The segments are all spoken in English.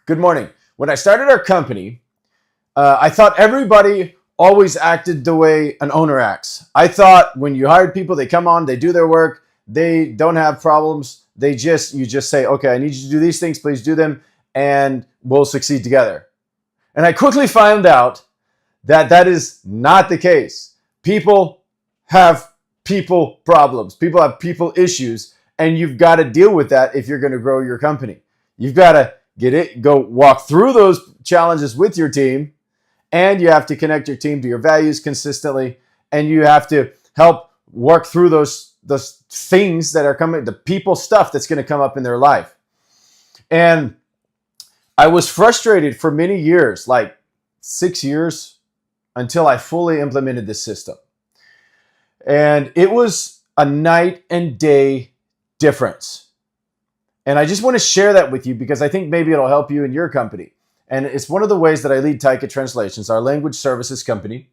Good morning. When I started our company, I thought everybody always acted the way an owner acts. I thought when you hired people, they come on, they do their work, they don't have problems. You just say, okay, I need you to do these things, please do them, and we'll succeed together. And I quickly found out that that is not the case. People have people problems. People have people issues, and you've got to deal with that if you're going to grow your company. You've got to go walk through those challenges with your team, and you have to connect your team to your values consistently, and you have to help work through those things that are coming, the people stuff that's going to come up in their life. And I was frustrated for many years, like 6 years, until I fully implemented this system. And it was a night and day difference. And I just want to share that with you because I think maybe it'll help you in your company. And it's one of the ways that I lead Taika Translations, our language services company.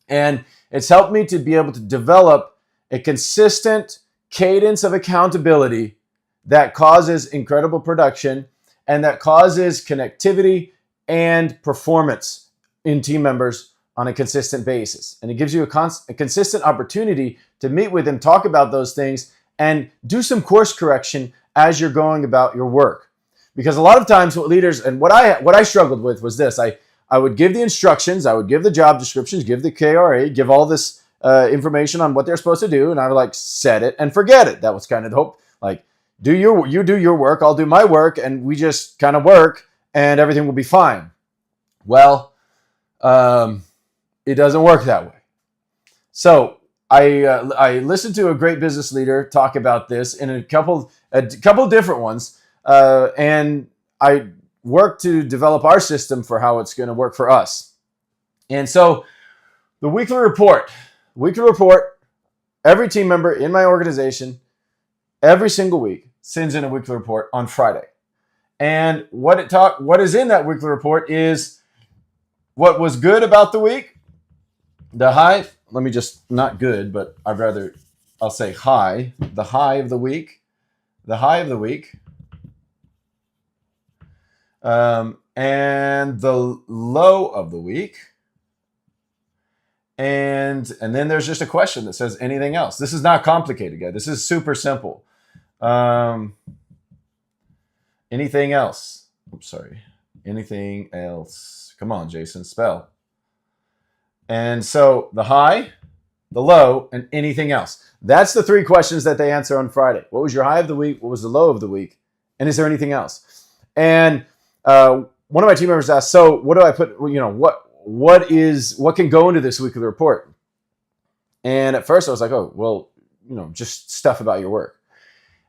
And it's helped me to be able to develop a consistent cadence of accountability that causes incredible production and that causes connectivity and performance in team members on a consistent basis. And it gives you a consistent opportunity to meet with them, talk about those things, and do some course correction as you're going about your work. Because a lot of times what leaders, and what I struggled with was this, I would give the instructions, I would give the job descriptions, give the KRA, give all this information on what they're supposed to do, and I would like set it and forget it. That was kind of the hope. Like, you do your work, I'll do my work, and we just kind of work, and everything will be fine. Well, it doesn't work that way. So I listened to a great business leader talk about this in a couple different ones, and I worked to develop our system for how it's going to work for us. And so the weekly report, every team member in my organization, every single week, sends in a weekly report on Friday. And what is in that weekly report is what was good about the week, the high, let me just, not good, but I'll say high, the high of the week, and the low of the week. And then there's just a question that says anything else. This is not complicated, guys. This is super simple. Anything else? Oops, sorry. Anything else? Come on, Jason, spell. And so the high, the low, and anything else. That's the three questions that they answer on Friday. What was your high of the week? What was the low of the week? And is there anything else? And one of my team members asked, so what do I put, what can go into this weekly report? And at first I was like, oh, well, just stuff about your work.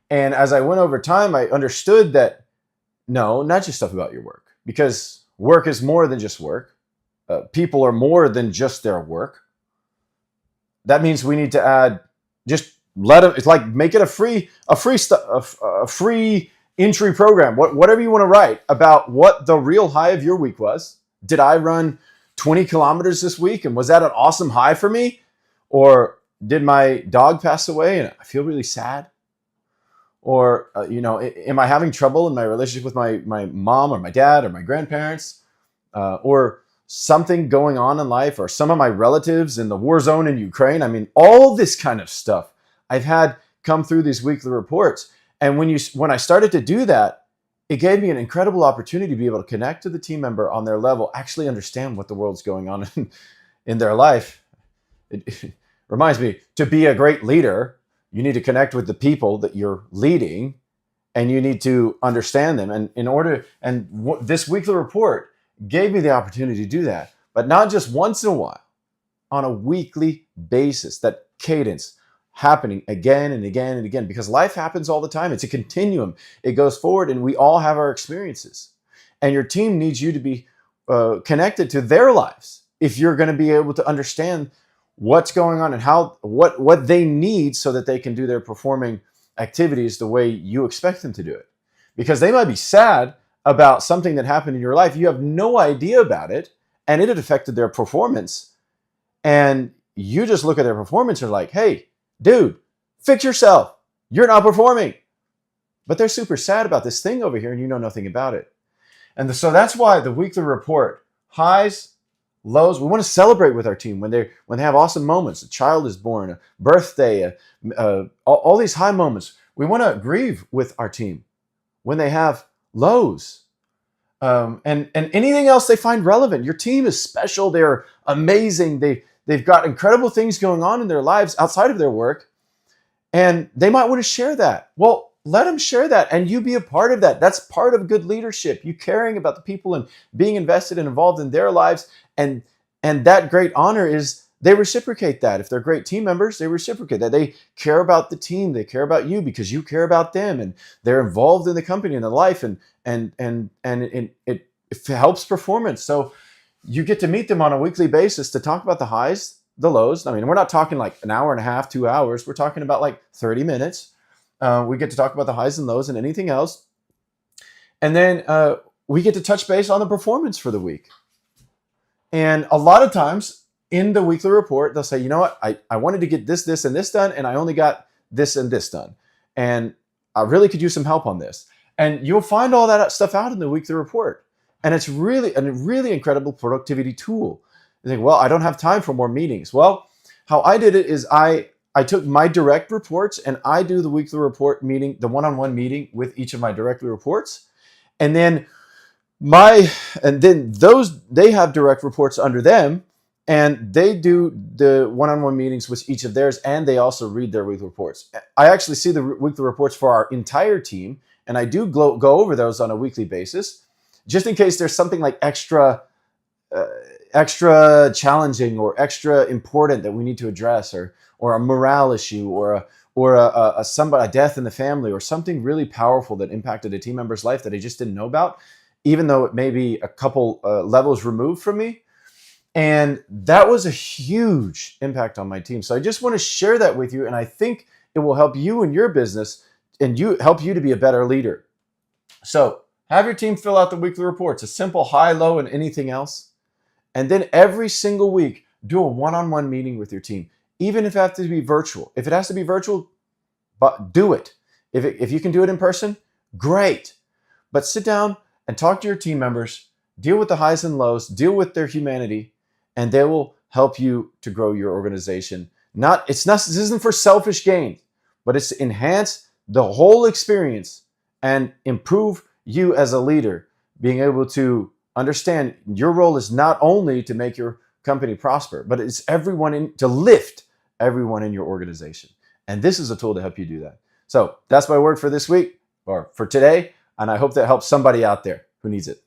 And as I went over time, I understood that no, not just stuff about your work, because work is more than just work. People are more than just their work. That means we need to add, just let them, it's like make it a free entry program. Whatever you want to write about what the real high of your week was. Did I run 20 kilometers this week? And was that an awesome high for me? Or did my dog pass away and I feel really sad? Or, am I having trouble in my relationship with my mom or my dad or my grandparents? Or something going on in life, or some of my relatives in the war zone in Ukraine. I mean, all this kind of stuff I've had come through these weekly reports. And when I started to do that, it gave me an incredible opportunity to be able to connect to the team member on their level, actually understand what the world's going on in their life. It reminds me, to be a great leader, you need to connect with the people that you're leading, and you need to understand them. And this weekly report gave me the opportunity to do that, but not just once in a while, on a weekly basis, that cadence happening again and again and again, because life happens all the time. It's a continuum. It goes forward, and we all have our experiences, and your team needs you to be connected to their lives if you're going to be able to understand what's going on and what they need so that they can do their performing activities the way you expect them to do it. Because they might be sad about something that happened in your life. You have no idea about it, and it had affected their performance. And you just look at their performance and are like, hey, dude, fix yourself. You're not performing. But they're super sad about this thing over here, and you know nothing about it. And so that's why the weekly report, highs, lows, we want to celebrate with our team when they have awesome moments. A child is born, a birthday, all these high moments. We want to grieve with our team when they have lows. And anything else they find relevant. Your team is special. They're amazing. They've got incredible things going on in their lives outside of their work, and they might want to share that. Well, let them share that, and you be a part of that. That's part of good leadership. You caring about the people and being invested and involved in their lives, and that great honor is they reciprocate that. If they're great team members, they reciprocate that. They care about the team. They care about you because you care about them, and they're involved in the company and the life, and it helps performance. So you get to meet them on a weekly basis to talk about the highs, the lows. I mean, we're not talking like an hour and a half, 2 hours. We're talking about like 30 minutes. We get to talk about the highs and lows and anything else. And then we get to touch base on the performance for the week. And a lot of times in the weekly report, they'll say, you know what, I wanted to get this, and this done, and I only got this and this done. And I really could use some help on this. And you'll find all that stuff out in the weekly report. And it's really a really incredible productivity tool. You think, well, I don't have time for more meetings. Well, how I did it is I took my direct reports and I do the weekly report meeting, the one-on-one meeting with each of my directly reports. And then those, they have direct reports under them, and they do the one-on-one meetings with each of theirs, and they also read their weekly reports. I actually see the weekly reports for our entire team, and I do go over those on a weekly basis, just in case there's something like extra challenging or extra important that we need to address, or a morale issue, or a death in the family, or something really powerful that impacted a team member's life that I just didn't know about, even though it may be a couple levels removed from me. And that was a huge impact on my team. So I just want to share that with you, and I think it will help you in your business and help you to be a better leader. So have your team fill out the weekly reports, a simple high, low, and anything else. And then every single week, do a one-on-one meeting with your team, even if it has to be virtual. If it has to be virtual, but do it. If you can do it in person, great. But sit down and talk to your team members, deal with the highs and lows, deal with their humanity, and they will help you to grow your organization. This isn't for selfish gain, but it's to enhance the whole experience and improve you as a leader, being able to understand your role is not only to make your company prosper, but it's to lift everyone in your organization. And this is a tool to help you do that. So that's my word for this week, or for today. And I hope that helps somebody out there who needs it.